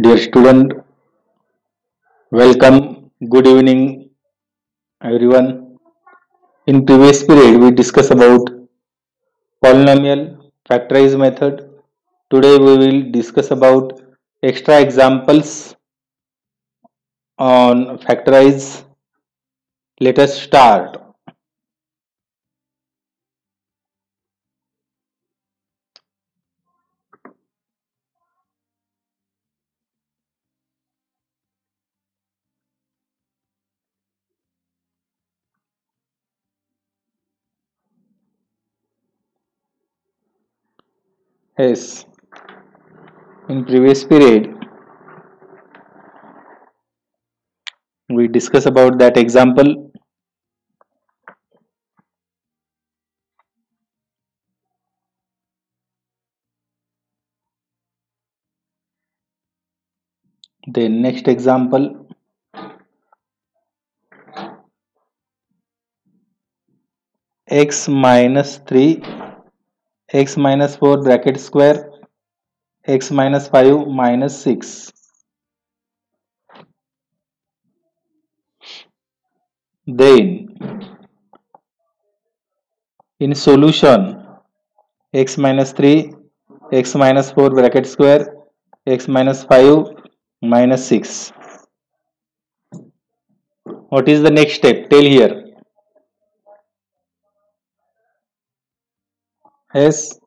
Dear student, welcome. Good evening, everyone. In previous period, we discussed about polynomial factorize method. Today, we will discuss about extra examples on factorize. Let us start. Yes, in previous period, we discussed about that example. The next example, x minus 3, x minus 4 bracket square, x minus 5 minus 6. Then in solution, x minus 3, x minus 4 bracket square, x minus 5 minus 6. What is the next step? Tell here. Yes,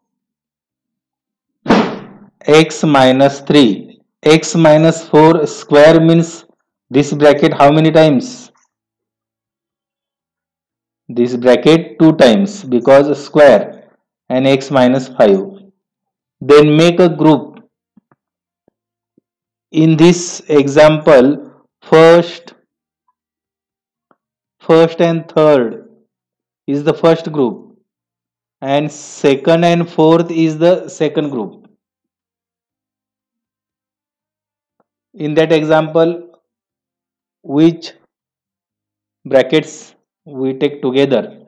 x minus 3. X minus 4 square means this bracket how many times? This bracket 2 times because square and x minus 5. Then make a group. In this example, first and third is the first group and second and fourth is the second group. In that example, which brackets we take together?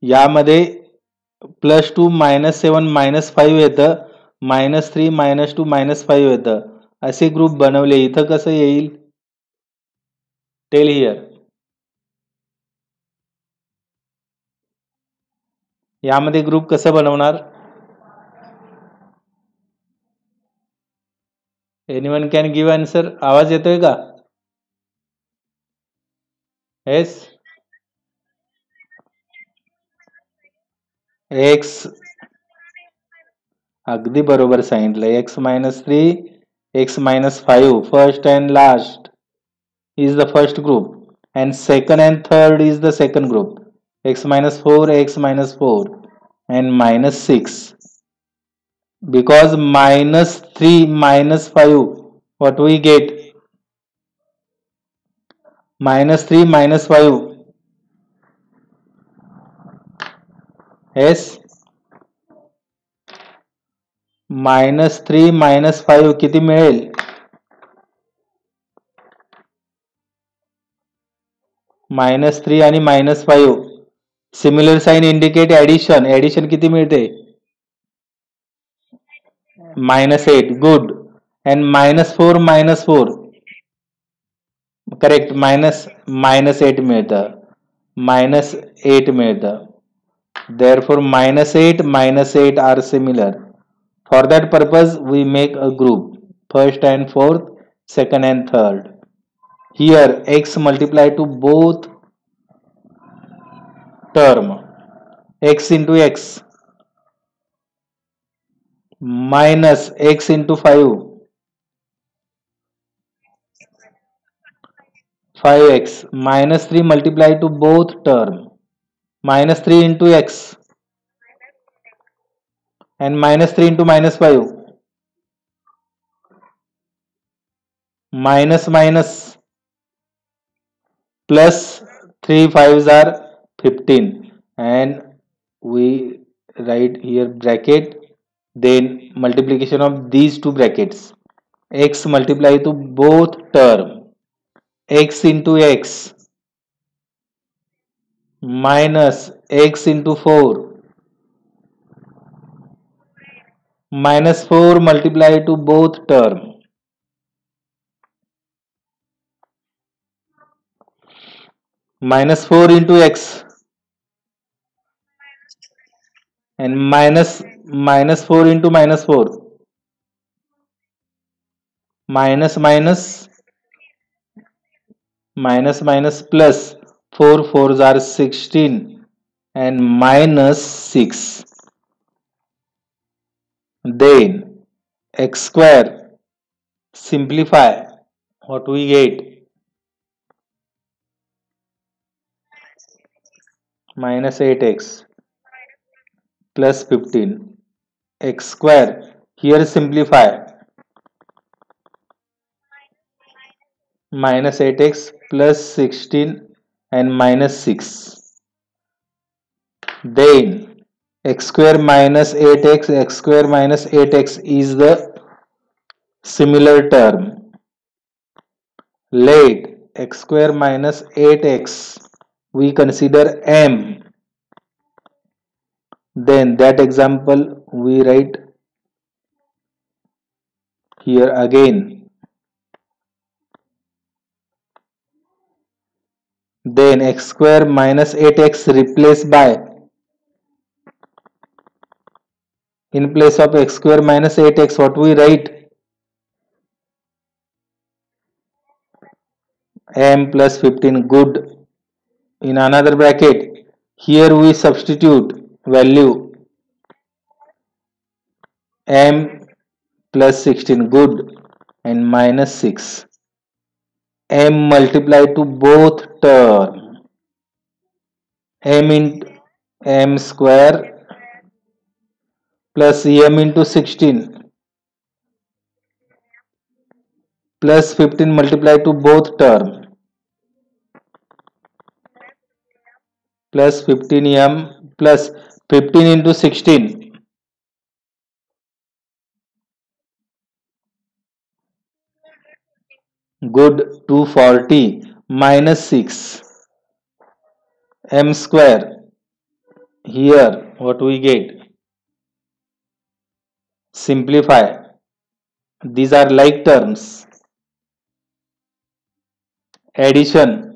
यामध्ये +2 -7 -5 येतं, -3 -2 -5 येतं. असे group बनवले. इथं कसं येईल? Tell here. यामध्ये group कसं बनवणार? Anyone can give answer. आवाज येतोय का? येस. एक्स अगदी बरोबर सांगितलं. x -3, x -5 first and last is the first group and second and third is the second group. X -4, x -4 and -6. Because -3 -5, what we get? -3 -5. Yes. -3 -5 किती मिळेल? -3 आणि -5. Similar sign indicate addition. Addition किती मिळते? -8. Good. and -4 -4. Correct. -8 मिळतं. -8 मिळतं. Therefore -8 are similar. For that purpose we make a group. First and fourth, second and third. Here x multiply to both term. X into x minus x into 5. 5x -3 multiply to both term. -3 into x and -3 into -5. Minus plus 3 5s are 15 and we write here bracket, then multiplication of these two brackets. X multiply to both term. X into x minus x into 4 minus 4 multiply to both term. Minus 4 into x and minus 4 into minus 4. Minus minus plus 4 fours are 16 and minus 6. Then x square simplify, what we get? Minus 8x plus 15 x square. Here simplify, minus 8x plus 16 and minus 6. Then x square minus 8x, x square minus 8x is the similar term. Let x square minus 8x we consider m. Then that example we write here again. Then x square minus 8x replaced by, in place of x square minus 8x, what we write? M plus 15. Good. In another bracket, here we substitute value m plus 16. Good. And minus 6. M multiplied to both term. M into m square plus m into 16 plus 15 multiplied to both term plus 15m plus 15 into 16. Good. 240 minus 6 m square. Here what we get? Simplify. These are like terms. Addition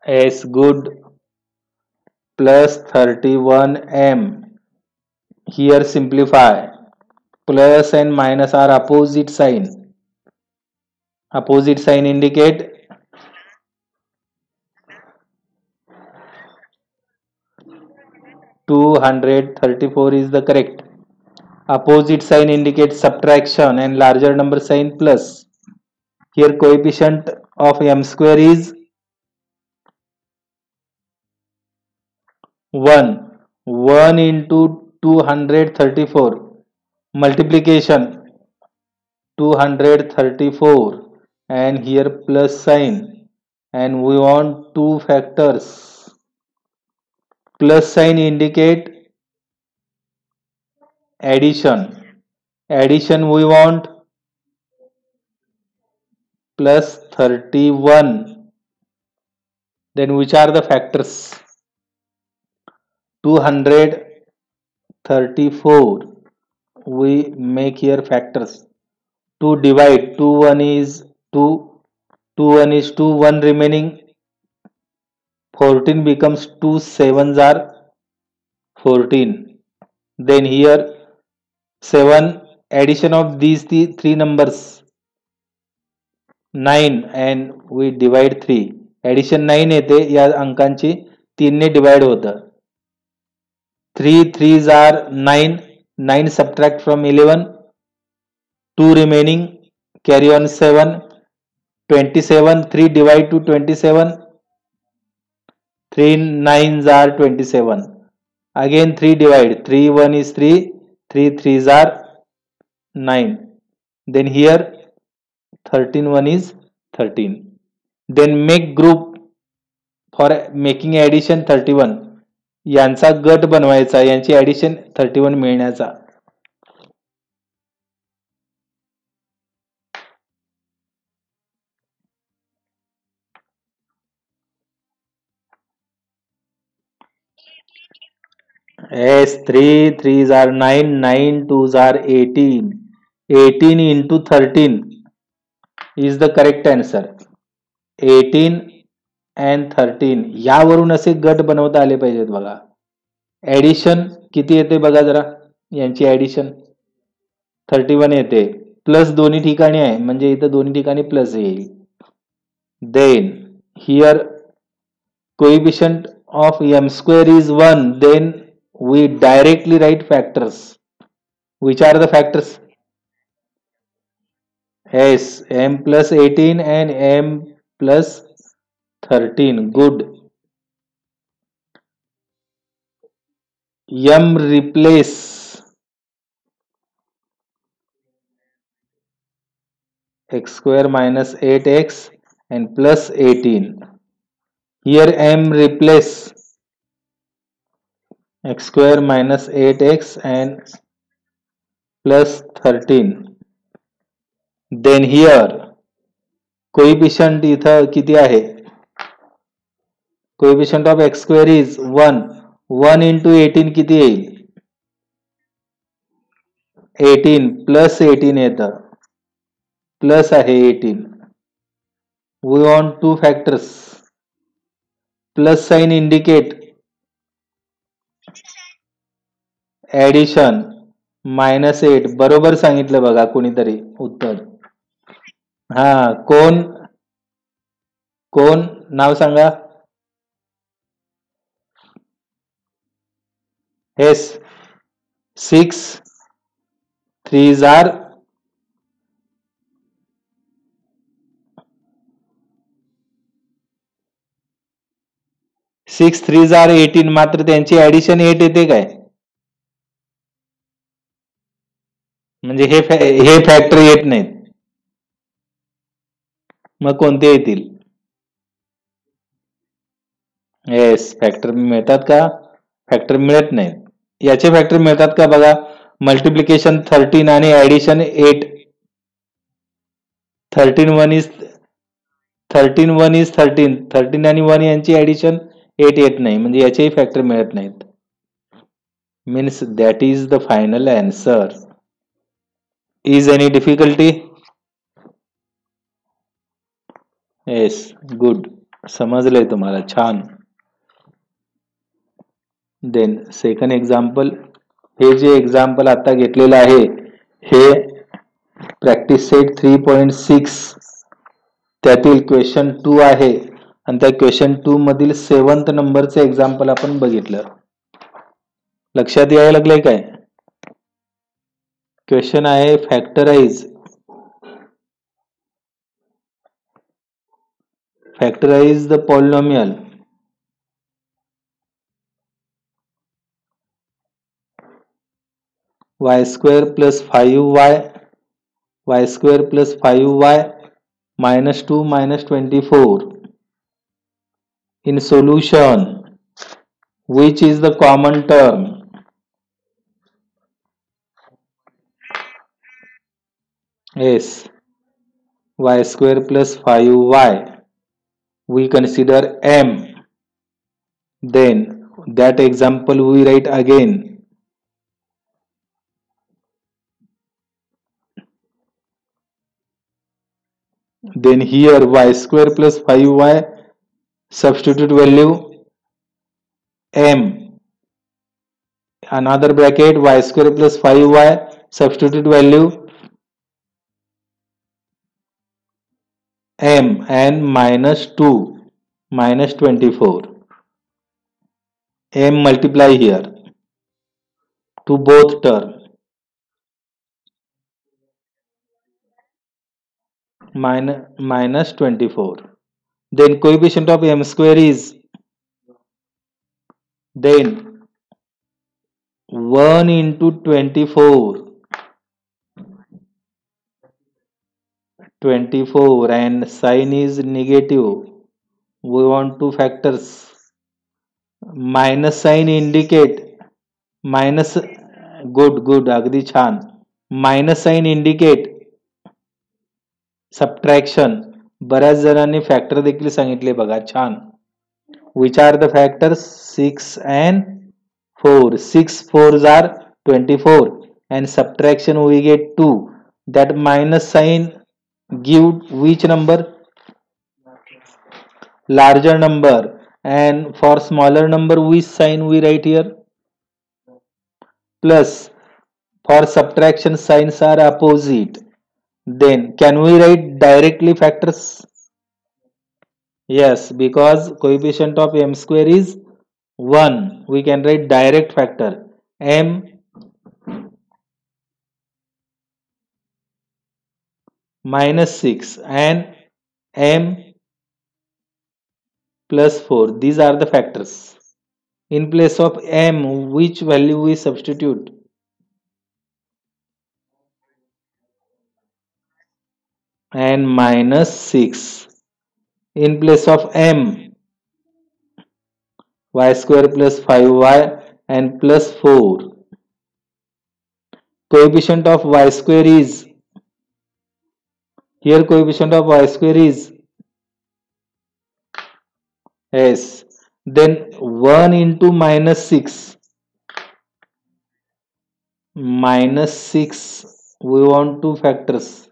is good, plus 31m. Here simplify. Plus and minus are opposite sign. Opposite sign indicate 234 is the correct. Opposite sign indicates subtraction and larger number sign plus. Here coefficient of m square is 1. 1 into 234. Multiplication 234 and here plus sign, and we want two factors. Plus sign indicate addition. Addition we want plus 31. Then which are the factors? 234 we make here factors. 2 divide, 2 1 is 2, 2 1 is 2, 1 remaining, 14 becomes 2 sevens are 14. Then here 7, addition of these three numbers 9 and we divide 3. Addition 9 येते या अंकांची 3 ने divide होतं. 3 threes are 9. 9 subtract from 11. 2 remaining, carry on 7. 27, 3 divide to 27. 3 nines are 27. Again 3 divide. 3 1 is 3. 3 threes are 9. Then here 13 1 is 13. Then make group for making addition 31. यांचा गट बनवायचा, यांची addition 31 मिळण्याचा. Yes, 3 3s are 9, 9 2s are 18. 18 into 13 is the correct answer. 18 and 13 यावरून असे गट बनवता आले पाहिजेत बघा. Addition किती येते बघा जरा, यांची ऍडिशन 31 येते, प्लस दोन्ही ठिकाणी आहे म्हणजे इथं दोन्ही ठिकाणी प्लस येईल. Then here coefficient of m square is 1, then we directly write factors. Which are the factors? Yes, m plus 18 and m plus 13. Good. M replace x square minus 8x and plus 18. Here m replace x square minus 8x and plus 13. Then here coefficient इथं किती आहे? Coefficient of x square is 1. 1 into 18 किती येईल? 18 plus 18 येतं, plus आहे 18. We want two factors. Plus sign indicate addition. -8 बरोबर सांगितलं बघा कोणीतरी उत्तर. हा, कोण कोण नाव सांगा. Yes, 6 3s are 6 3s are 18. मात्र त्यांची ऍडिशन 8 येते काय? म्हणजे हे फॅक्टर येत नाहीत. मग कोणते येतील? येस, फॅक्टर मिळतात का? फॅक्टर मिळत नाहीत. याचे फॅक्टर मिळतात का बघा. मल्टिप्लिकेशन 13 आणि ऍडिशन 8. 13 1 इज 13. 13 आणि 1 यांची ऍडिशन 8 येत नाही, म्हणजे याचेही फॅक्टर मिळत नाहीत. Means that is the final answer. Is any difficulty? Yes, good. समजलंय तुम्हाला, छान. Then second example. हे जे एक्झाम्पल आता घेतलेलं आहे हे प्रॅक्टिस सेट 3.6 त्यातील क्वेश्चन 2 आहे आणि त्या क्वेश्चन 2 मधील 7th नंबरचे एक्झाम्पल आपण बघितलं. लक्षात यायला लागलंय काय? क्वेश्चन आहे factorise the polynomial y square plus 5y minus 2 minus 24. In solution, which is the common term? Yes, y square plus 5y. We consider m. Then that example we write again. Then here y square plus 5y, substitute value m. Another bracket y square plus 5y, substitute value m and minus 2 minus 24. M multiply here to both term. Minus 24. Then coefficient of m square is then 1 into 24 and sign is negative. We want two factors. Minus sign indicate minus. Good अगदी छान. Minus sign indicate subtraction. बऱ्याच जणांनी factor देखील सांगितले बघा, छान. Which are the factors 6 and 4. 6 fours are 24 and subtraction we get 2. That minus sign give which number? Larger number. And for smaller number which sign we write here? Plus. For subtraction signs are opposite. Then can we write directly factors? Yes, because coefficient of m square is 1. We can write direct factor. M minus 6 and m plus 4. These are the factors. In place of m, which value we substitute? And minus 6. In place of m, y square plus 5y and plus 4. Coefficient of y square is, here coefficient of y square is s. Then 1 into minus 6. Minus 6, we want two factors.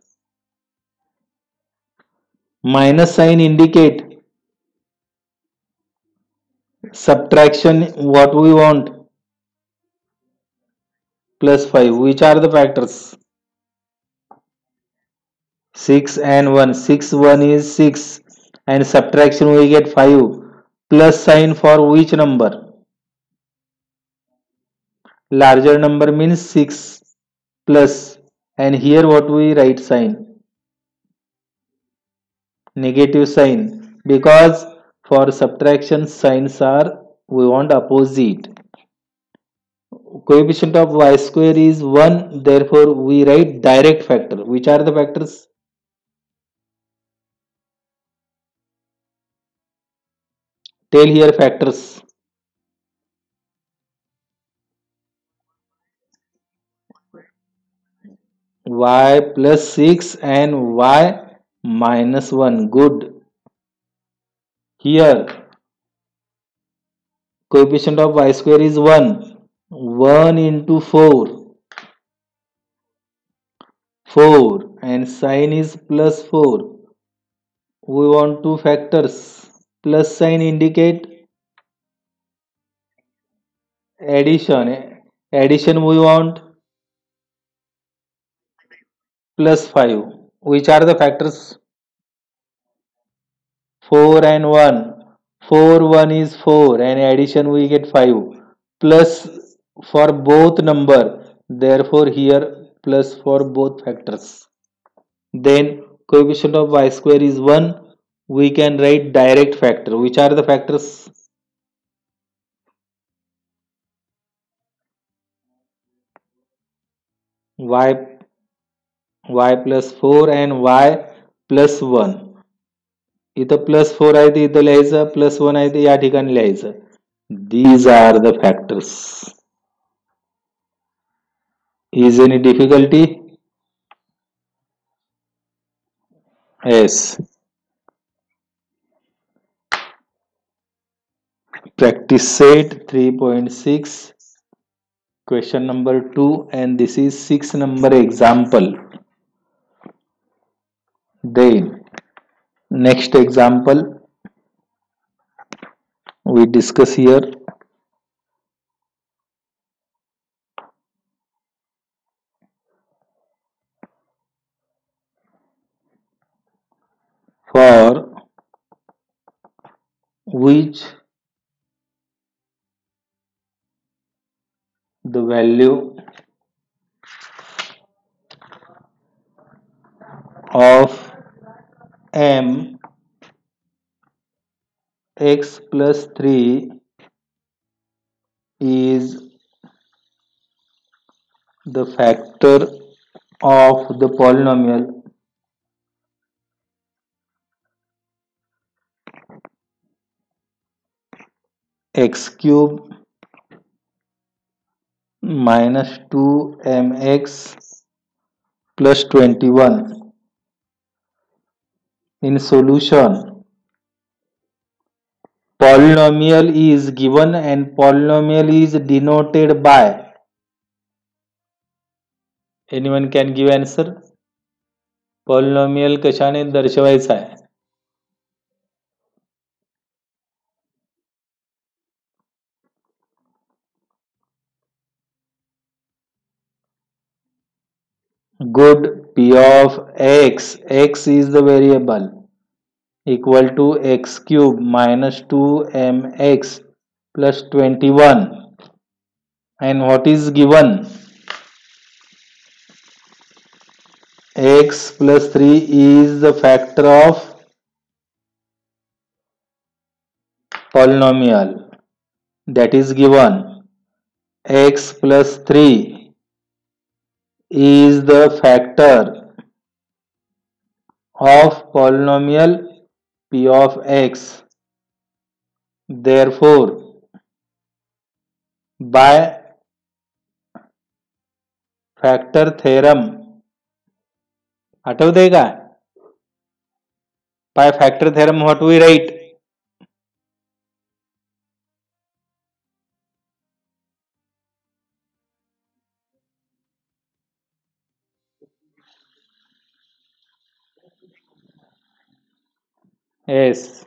Minus sign indicate subtraction, what we want? Plus 5. Which are the factors? 6 and 1. 6, 1 is 6 and subtraction we get 5. Plus sign for which number? Larger number means 6 plus, and here what we write sign? Negative sign, because for subtraction signs are, we want opposite. Coefficient of y square is 1, therefore we write direct factor. Which are the factors? Tell here factors. Y plus 6 and y minus 1. Good. Here coefficient of y square is 1. 1 into 4. 4 and sign is plus 4. We want two factors. Plus sign indicate addition. Addition we want plus 5. Which are the factors? 4 and 1. 4, 1 is 4 and addition we get 5. Plus for both number. Therefore here plus for both factors. Then coefficient of y square is 1. We can write direct factor. Which are the factors? y plus 4 and y plus 1. इथं plus 4 आहे ते इथं लिहायचं, plus 1 आहे ते या ठिकाणी लिहायचं. These are the factors. Is any difficulty? Yes. Practice set 3.6, question number 2, and this is 6 number example. Then next example we discuss here. For which the value of m x plus 3 is the factor of the polynomial x cube minus 2mx plus 21 in solution polynomial is given and polynomial is denoted by. Anyone can give answer? Polynomial कशाने दर्शवायचा आहे? Good. P of x is the variable, equal to x cube minus 2mx plus 21. And what is given? X plus 3 is the factor of polynomial, that is given. X plus 3 is the factor of polynomial P of x. Therefore, by factor theorem, आठवतंय का? By factor theorem, what we write? Yes.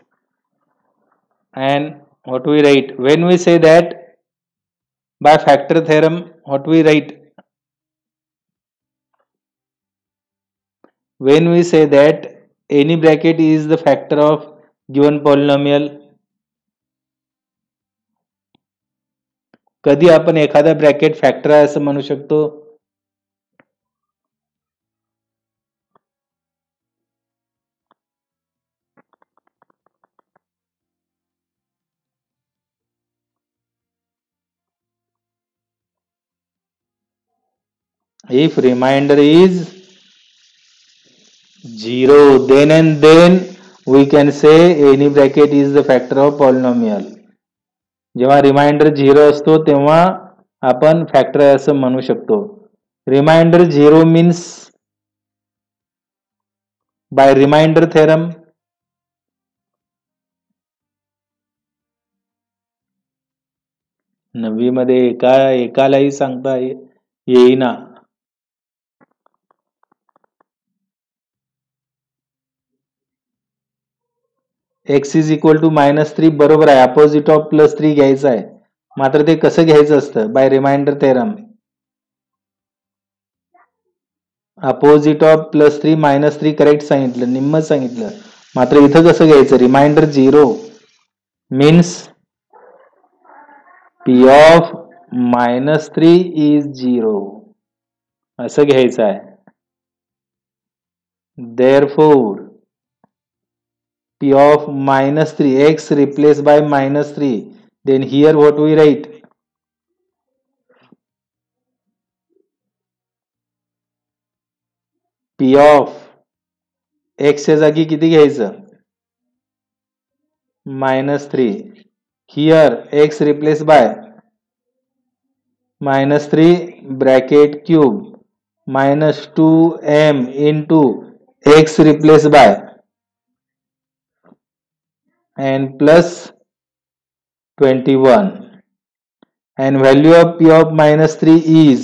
And what we write? When we say that by factor theorem, what we write? When we say that any bracket is the factor of given polynomial, कधी आपण एखादा bracket factor आहे असं म्हणू शकतो? If remainder is 0, then and then we can say any bracket is the factor of polynomial. जेव्हा remainder 0 असतो तेव्हा आपण फॅक्टर आहे असं म्हणू शकतो. Remainder 0 means by remainder theorem. नववी मध्ये एकालाही सांगता येईना. x इज इक्वल टू -3 बरोबर आहे. अपोजिट ऑफ +3 घ्यायचं आहे. मात्र ते कसं घ्यायचं असतं? By remainder theorem. Opposite of +3 -3 correct सांगितलं, निम्म सांगितलं. मात्र इथं कसं घ्यायचं? Remainder 0 means P of -3 is 0 असं घ्यायचं आहे. Therefore, P of -3, x replaced by -3. Then here what we write? P of x च्या जागी किती घ्यायचं? -3. Here x replaced by -3 bracket cube minus 2m into x replaced by and plus 21. And value of P of -3 is,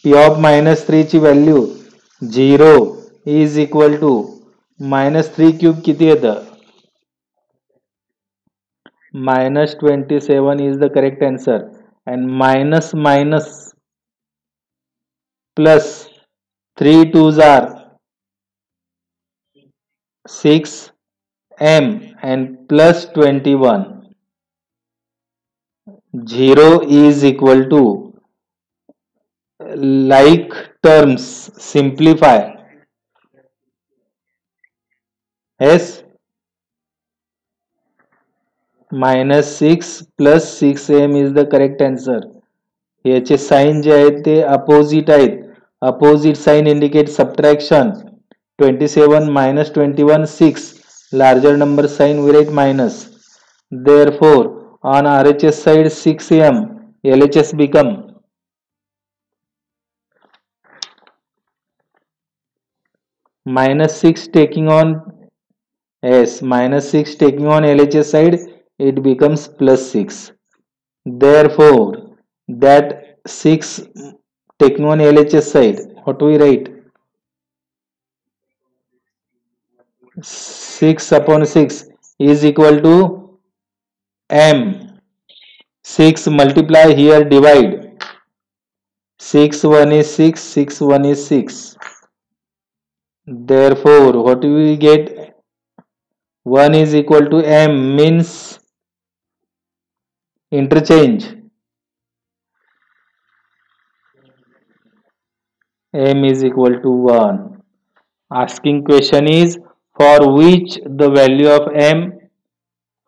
P of -3 ची value 0 is equal to -3 cube किती येतं? -27 is the correct answer. And minus minus plus 3 2s are 6m and plus 21. 0 is equal to, like terms simplify. Yes, -6 plus 6m is the correct answer. याचे sign जे आहेत ते opposite आहेत. Opposite sign indicate subtraction. 27 minus 21 6. Larger number sign we write minus. Therefore, on RHS side 6m, LHS become -6 taking on Yes, minus 6 taking on LHS side, it becomes plus 6. Therefore, that 6 taking on LHS side, what do we write? 6 upon 6 is equal to m. 6 multiply here, divide. 6 1 is 6, 6 1 is 6. Therefore, what do we get? 1 is equal to m means interchange. M is equal to 1. Asking question is for which the value of m,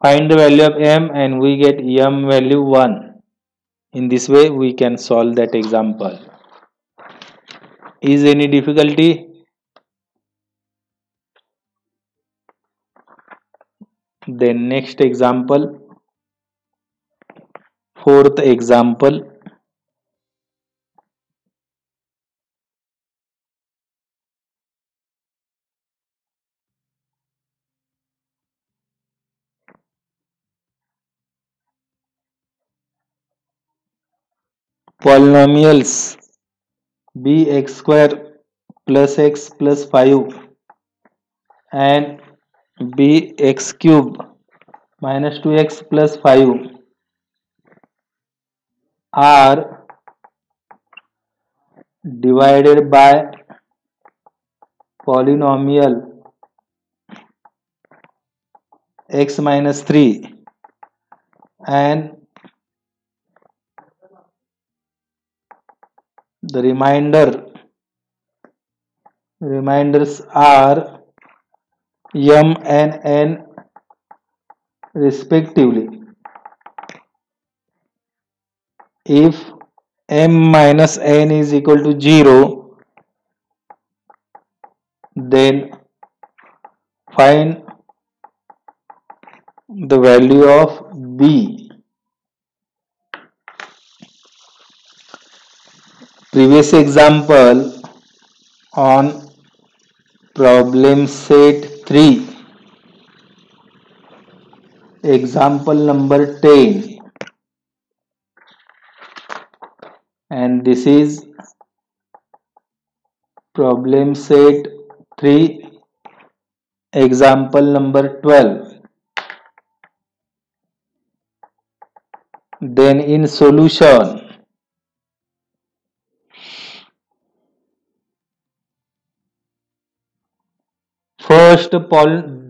find the value of m and we get m value 1. In this way we can solve that example. Is any difficulty? Then next example, fourth example. Polynomials bx square plus x plus 5 and bx cube minus 2x plus 5 are divided by polynomial x minus 3 and the reminders are m and n respectively. If m minus n is equal to 0, then find the value of b. Previous example on problem set 3, example number 10, and this is problem set 3, example number 12. Then in solution,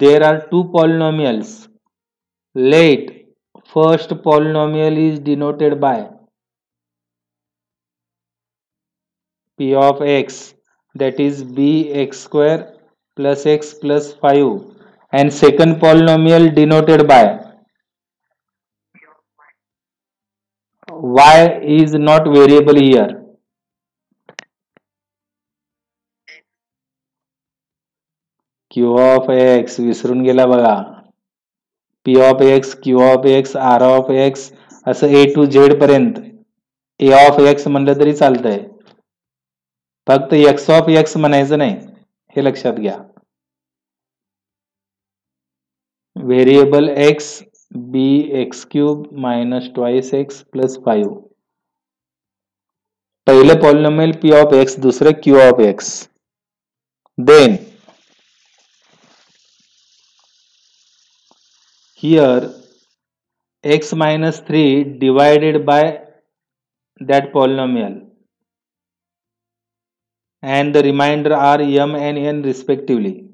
there are two polynomials. Let first polynomial is denoted by p of x, that is bx square plus x plus 5, and second polynomial denoted by y is not variable here. q of x विसरून गेला बघा. p of x, q of x, r of x असं a to z पर्यंत a of x म्हणलं तरी चालतंय. फक्त x of x म्हणायचं नाही, हे लक्षात घ्या. Variable x bx cube minus twice x plus 5. पहिलं पॉलिनॉमियल p of x, दुसरं q of x. Then here x minus 3 divided by that polynomial and the remainder are m and n respectively.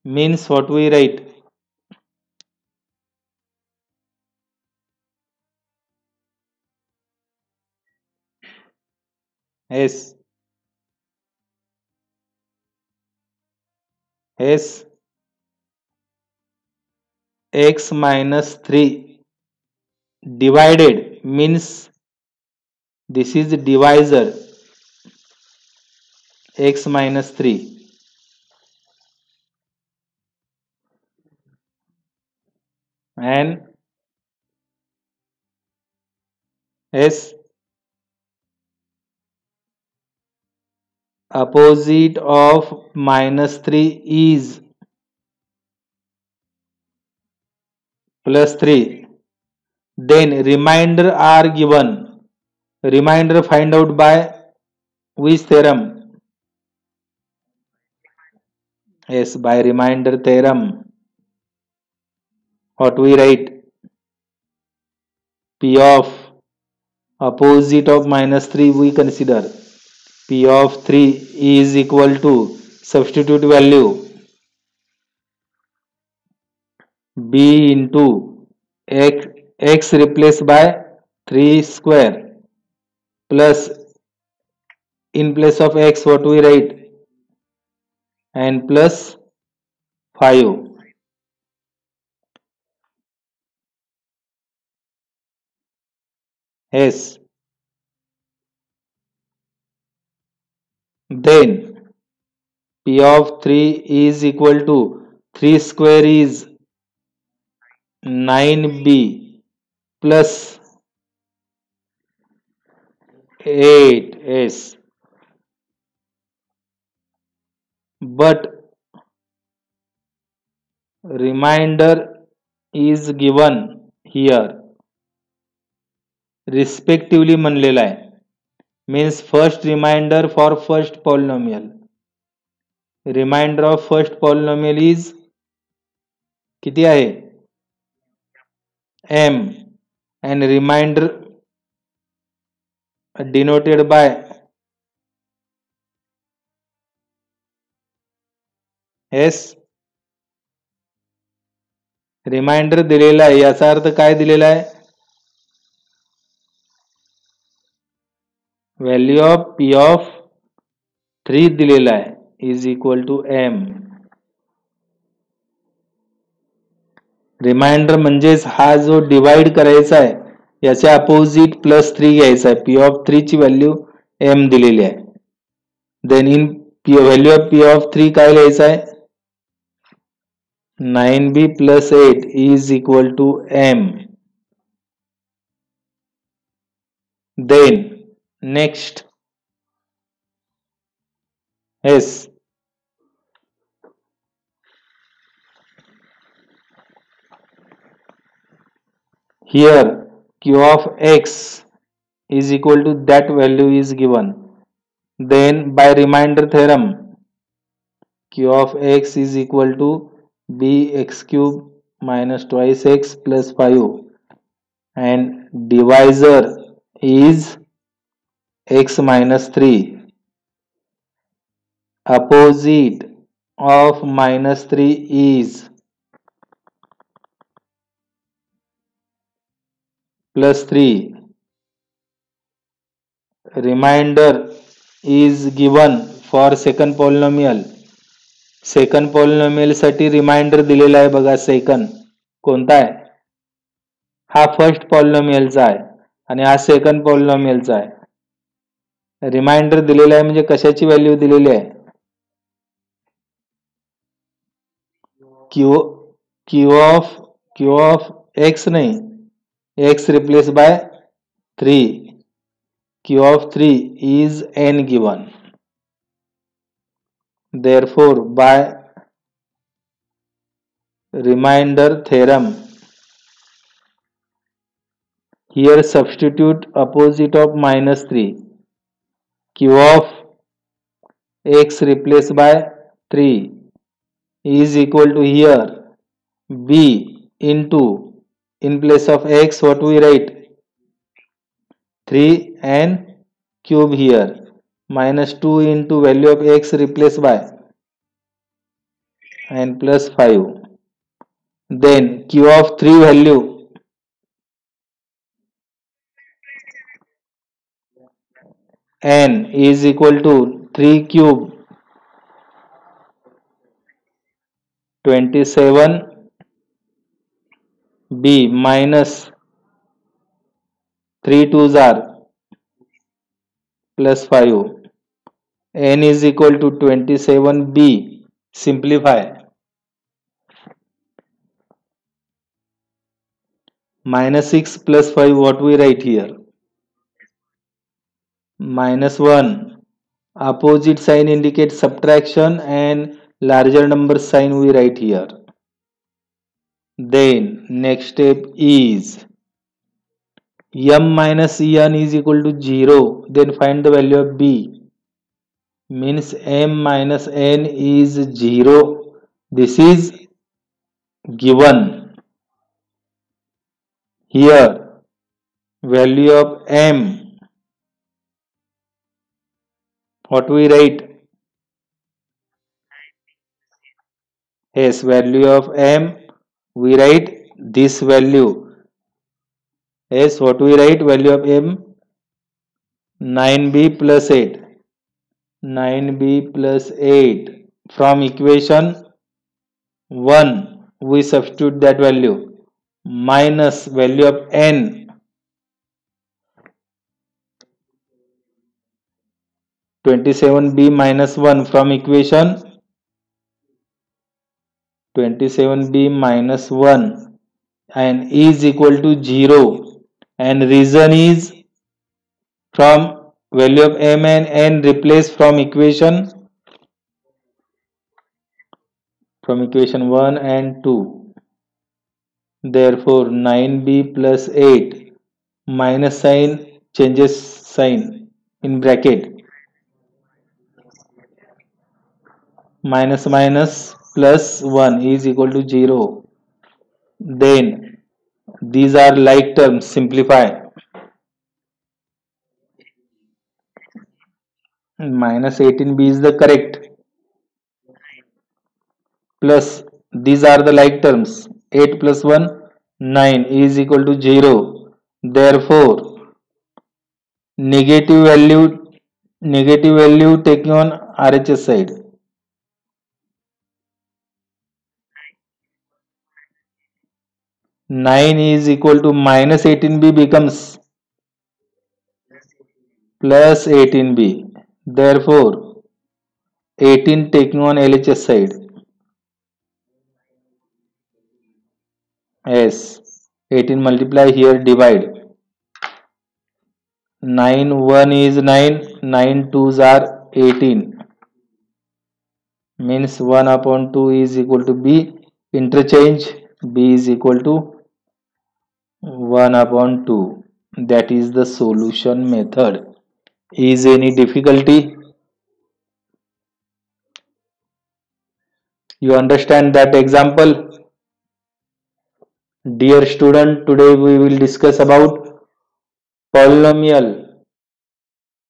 Means what we write? S x minus 3 divided means this is divisor x minus 3 and s opposite of minus 3 is plus 3. Then remainder are given. Remainder find out by which theorem? Yes, by remainder theorem. What we write? P of opposite of minus 3 we consider. P of 3 is equal to substitute value B into x replaced by 3 square plus in place of x what we write and plus 5. Yes. Then P of 3 is equal to 3 square is 9b plus 8. Yes. But remainder is given here respectively म्हणलेला आहे. Means first remainder for first polynomial. Remainder of first polynomial is किती आहे? m and remainder denoted by s. Remainder दिलेला आहे याचा अर्थ काय दिलेला आहे? Value of P of 3 दिलेला आहे is equal to m. Remainder म्हणजेच हा जो डिवाइड करायचा आहे याच्या अपोजिट प्लस 3 घ्यायचा आहे. पी ऑफ 3 ची व्हॅल्यू m दिलेली आहे. Then in value of P of 3 काय लिहायचं आहे? 9b plus 8 is equal to m. Then next, yes, here q of x is equal to that value is given. Then by remainder theorem q of x is equal to bx cube minus twice x plus 5 and divisor is x minus 3. Opposite of minus 3 is plus 3. Remainder is given for second polynomial. Second polynomial साठी reminder दिलेला आहे बघा. Second कोणता आहे? हा first पॉलिनॉमियलचा आहे आणि हा सेकंड पॉलिनॉमियलचा आहे. रिमाइंडर दिलेला आहे म्हणजे कशाची व्हॅल्यू दिलेली आहे? क्यू ऑफ एक्स नाही, x replace by 3. Q of 3 is n given. Therefore, by remainder theorem, here substitute opposite of minus 3. Q of x replaced by 3 is equal to here b into in place of x what we write 3 and cube here minus 2 into value of x replaced by and plus 5. Then q of 3 value n is equal to 3 cube 27 b minus 3 2s are plus 5. n is equal to 27b. Simplify. Minus 6 plus 5 what we write here? Minus 1 Opposite sign indicates subtraction and larger number sign we write here. Then next step is m minus n is equal to 0. Then find the value of b. Means m minus n is 0. This is given here. Value of m, what we write? Yes, value of m, we write this value. Yes, what we write? Value of m, 9b plus 8. 9b plus 8. From equation 1, we substitute that value. Minus value of n, 27b minus 1 from equation 27b minus 1 and is equal to 0, and reason is from value of m and n replace from equation 1 and 2. Therefore 9b plus 8, minus sign changes sign in bracket, minus minus plus 1 is equal to 0. Then these are like terms, simplify. Minus 18b is the correct. Plus these are the like terms. 8 plus 1, 9 is equal to 0. Therefore negative value taking on RHS side. 9 is equal to minus 18b becomes plus 18b. Therefore 18 taking on LHS side. Yes, 18 multiply here, divide. 9 1 is 9, 9 2s are 18. Means 1 upon 2 is equal to b. Interchange, b is equal to 1 upon 2. That is the solution method. Is any difficulty? You understand that example? Dear student, today we will discuss about polynomial,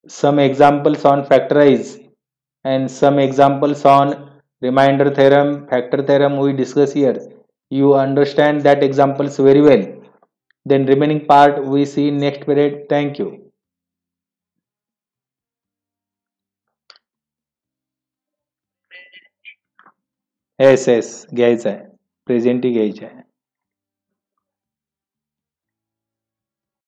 some examples on factorize and some examples on remainder theorem, factor theorem we discuss here. You understand that examples very well. Then remaining part we see next period. Thank you. yes घ्यायचं आहे, presenty घ्यायची आहे.